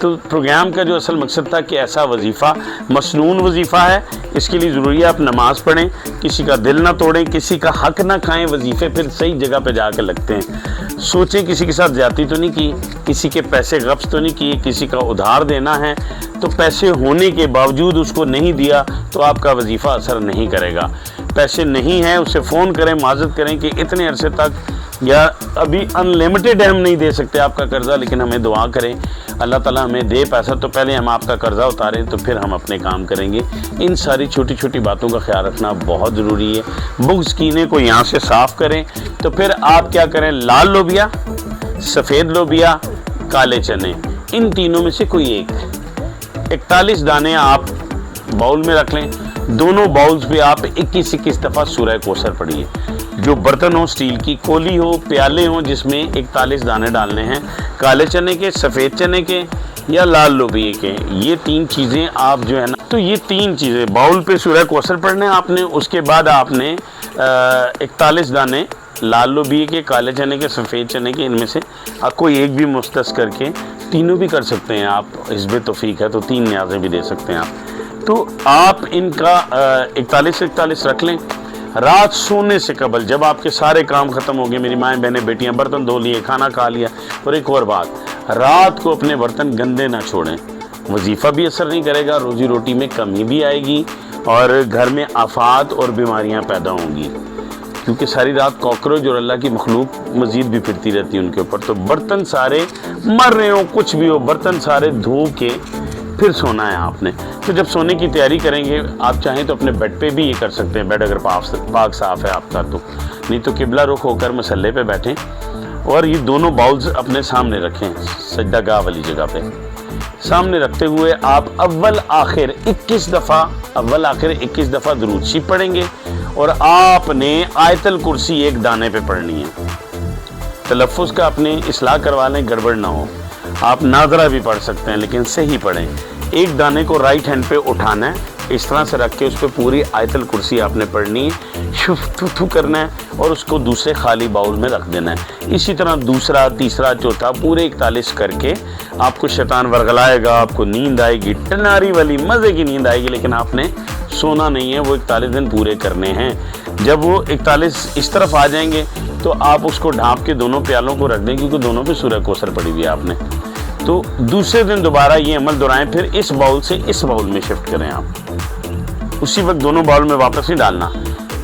تو پروگرام کا جو اصل مقصد تھا کہ ایسا وظیفہ مصنون وظیفہ ہے، اس کے لیے ضروری ہے آپ نماز پڑھیں، کسی کا دل نہ توڑیں، کسی کا حق نہ کھائیں، وظیفے پھر صحیح جگہ پہ جا کے لگتے ہیں۔ سوچیں کسی کے ساتھ زیادتی تو نہیں کی، کسی کے پیسے غبش تو نہیں کیے، کسی کا ادھار دینا ہے تو پیسے ہونے کے باوجود اس کو نہیں دیا تو آپ کا وظیفہ اثر نہیں کرے گا۔ پیسے نہیں ہیں اسے فون کریں، معذرت کریں کہ اتنے عرصے تک یا ابھی ان لمیٹڈ ہم نہیں دے سکتے آپ کا قرضہ، لیکن ہمیں دعا کریں اللہ تعالیٰ ہمیں دے پیسہ تو پہلے ہم آپ کا قرضہ اتاریں تو پھر ہم اپنے کام کریں گے۔ ان ساری چھوٹی چھوٹی باتوں کا خیال رکھنا بہت ضروری ہے۔ بغض کینے کو یہاں سے صاف کریں تو پھر آپ کیا کریں، لال لوبیا، سفید لوبیا، کالے چنے، ان تینوں میں سے کوئی ایک 41 دانے آپ باؤل میں رکھ لیں۔ دونوں باؤلز پہ آپ 21 دفعہ سورہ کوثر پڑھیے۔ جو برتن ہو، اسٹیل کی کولی ہو، پیالے ہوں جس میں 41 دانے ڈالنے ہیں، کالے چنے کے، سفید چنے کے یا لال لوبیے کے، یہ 3 چیزیں آپ جو ہے نا، تو یہ 3 چیزیں باؤل پہ سورہ کوثر پڑھنے آپ نے، اس کے بعد آپ نے 41 دانے لال لوبیے کے، کالے چنے کے، سفید چنے کے، ان میں سے آپ کوئی ایک بھی مختص کر کے، تینوں بھی کر سکتے ہیں آپ، حسب توفیق ہے تو 3 نیازیں بھی دے سکتے ہیں آپ۔ تو آپ ان کا 41 رکھ لیں۔ رات سونے سے قبل جب آپ کے سارے کام ختم ہو گئے، میری مائیں بہنیں بیٹیاں برتن دھو لیے، کھانا کھا لیا، اور ایک اور بات، رات کو اپنے برتن گندے نہ چھوڑیں۔ وظیفہ بھی اثر نہیں کرے گا، روزی روٹی میں کمی بھی آئے گی اور گھر میں آفات اور بیماریاں پیدا ہوں گی، کیونکہ ساری رات کاکروچ اور اللہ کی مخلوق مزید بھی پھرتی رہتی ہے ان کے اوپر۔ تو برتن سارے مر رہے ہوں، کچھ بھی ہو، برتن سارے دھو کے پھر سونا ہے آپ نے۔ تو جب سونے کی تیاری کریں گے، آپ چاہیں تو اپنے بیڈ پہ بھی یہ کر سکتے ہیں، بیڈ اگر پاک صاف ہے آپ کا تو، نہیں تو قبلہ رخ ہو کر مسلے پہ بیٹھیں اور یہ دونوں باؤلز اپنے سامنے رکھیں، سجدہ گاہ والی جگہ پہ سامنے رکھتے ہوئے آپ اول آخر 21 دفعہ درود شریف پڑھیں گے، اور آپ نے آیت الکرسی ایک دانے پہ پڑھنی ہے۔ تلفظ کا اپنے اصلاح کروا لیں، گڑبڑ نہ ہو، آپ ناظرہ بھی پڑھ سکتے ہیں لیکن صحیح پڑھیں۔ ایک دانے کو رائٹ ہینڈ پہ اٹھانا ہے، اس طرح سے رکھ کے اس پہ پوری آیت الکرسی آپ نے پڑھنی ہے، شف کرنا ہے اور اس کو دوسرے خالی باؤل میں رکھ دینا ہے۔ اسی طرح دوسرا، تیسرا، چوتھا، پورے 41 کر کے آپ کو شیطان ورغلائے گا، آپ کو نیند آئے گی، ٹناری والی مزے کی نیند آئے گی، لیکن آپ نے سونا نہیں ہے، وہ 41 دن پورے کرنے ہیں۔ جب وہ 41 اس طرف آ جائیں گے تو آپ اس کو ڈھانپ کے دونوں پیالوں کو رکھ دیں، کیونکہ دونوں پہ سورہ کوثر پڑھی ہوئی ہے آپ نے۔ تو دوسرے دن دوبارہ یہ عمل دہرائیں، پھر اس باؤل سے اس باؤل میں شفٹ کریں آپ، اسی وقت دونوں باؤل میں واپس نہیں ڈالنا،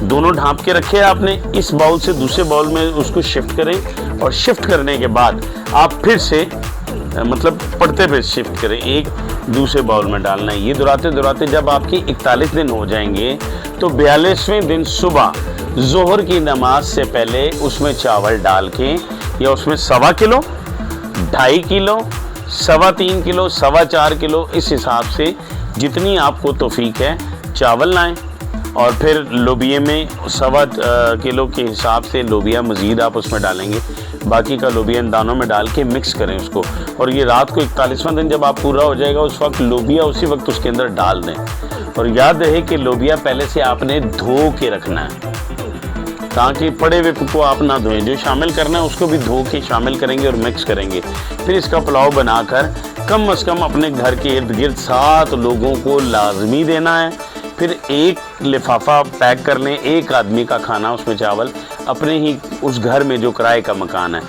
دونوں ڈھانپ کے رکھے آپ نے، اس باؤل سے دوسرے باؤل میں اس کو شفٹ کریں، اور شفٹ کرنے کے بعد آپ پھر سے مطلب پڑھتے پہ شفٹ کریں، ایک دوسرے باؤل میں ڈالنا ہے۔ یہ دہراتے دہراتے جب آپ کی 41 دن ہو جائیں گے تو 42ویں دن صبح ظہر کی نماز سے پہلے اس میں چاول ڈال کے، یا اس میں 1.25 کلو، 2.5 کلو، 3.25 کلو، 4.25 کلو، اس حساب سے جتنی آپ کو توفیق ہے چاول لائیں، اور پھر لوبیے میں 1.25 کلو کے حساب سے لوبیا مزید آپ اس میں ڈالیں گے، باقی کا لوبیا ان دانوں میں ڈال کے مکس کریں اس کو، اور یہ رات کو 41واں دن جب آپ پورا ہو جائے گا اس وقت لوبیا اسی وقت اس کے اندر ڈال دیں، اور یاد رہے کہ لوبیا پہلے سے آپ نے دھو کے رکھنا ہے تاکہ پڑے ہوئے کو آپ نہ دھوئیں، جو شامل کرنا ہے اس کو بھی دھو کے شامل کریں گے اور مکس کریں گے۔ پھر اس کا پلاؤ بنا کر کم از کم اپنے گھر کے ارد گرد 7 لوگوں کو لازمی دینا ہے۔ پھر ایک لفافہ پیک کر لیں، ایک آدمی کا کھانا اس میں چاول، اپنے ہی اس گھر میں جو کرائے کا مکان ہے،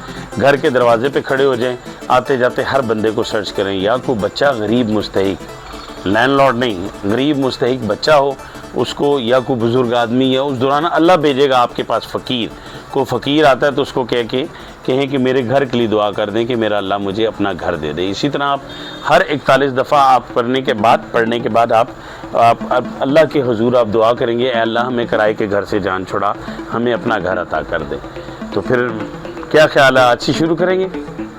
گھر کے دروازے پہ کھڑے ہو جائیں، آتے جاتے ہر بندے کو سرچ کریں، یا کوئی بچہ غریب مستحق، لینڈ لارڈ نہیں، غریب مستحق بچہ ہو اس کو، یا کوئی بزرگ آدمی، یا اس دوران اللہ بھیجے گا آپ کے پاس فقیر، کوئی فقیر آتا ہے تو اس کو کہیں کہ میرے گھر کے لیے دعا کر دیں کہ میرا اللہ مجھے اپنا گھر دے دے۔ اسی طرح آپ ہر 41 دفعہ آپ پڑھنے کے بعد آپ اللہ کے حضور آپ دعا کریں گے، اے اللہ ہمیں کرائے کے گھر سے جان چھڑا، ہمیں اپنا گھر عطا کر دے۔ تو پھر کیا خیال ہے، آج سے شروع کریں گے؟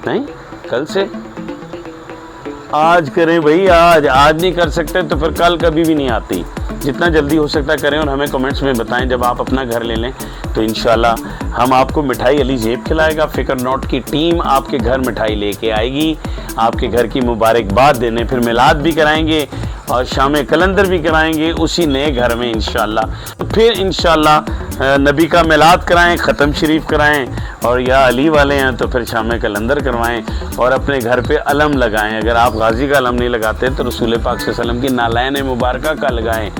نہیں، کل سے؟ آج کریں بھائی، آج نہیں کر سکتے تو پھر کل کبھی بھی نہیں آتی، جتنا جلدی ہو سکتا کریں، اور ہمیں کمنٹس میں بتائیں جب آپ اپنا گھر لے لیں تو انشاءاللہ ہم آپ کو مٹھائی علی زیب کھلائے گا، فکر نوٹ کی ٹیم آپ کے گھر مٹھائی لے کے آئے گی، آپ کے گھر کی مبارکباد دینے، پھر میلاد بھی کرائیں گے، اور شام کلندر بھی کرائیں گے اسی نئے گھر میں انشاءاللہ. پھر انشاءاللہ نبی کا میلاد کرائیں، ختم شریف کرائیں، اور یا علی والے ہیں تو پھر شام کلندر کروائیں اور اپنے گھر پہ علم لگائیں. اگر آپ غازی کا علم نہیں لگاتے تو رسول پاک صلی اللہ علیہ وسلم کی نالین مبارکہ کا لگائیں،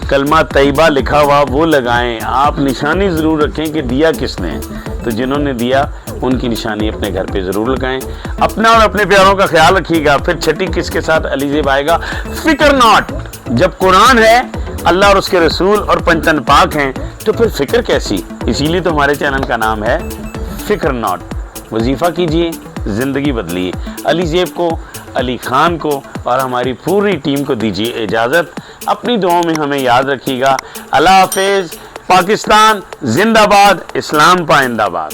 کلمہ طیبہ لکھا ہوا وہ لگائیں. آپ نشانی ضرور رکھیں کہ دیا کس نے، تو جنہوں نے دیا ان کی نشانی اپنے گھر پہ ضرور لگائیں. اپنا اور اپنے پیاروں کا خیال رکھیے گا. پھر چھٹی کس کے ساتھ علی زیب آئے گا؟ فکر ناٹ. جب قرآن ہے، اللہ اور اس کے رسول اور پنجتن پاک ہیں تو پھر فکر کیسی؟ اسی لیے تو ہمارے چینل کا نام ہے فکر ناٹ. وظیفہ کیجئے، زندگی بدلیے. علی زیب کو، علی خان کو اور ہماری پوری ٹیم کو دیجیے اجازت. اپنی دعاؤں میں ہمیں یاد رکھیے گا. اللہ حافظ. پاکستان زندہ باد، اسلام پائندہ باد.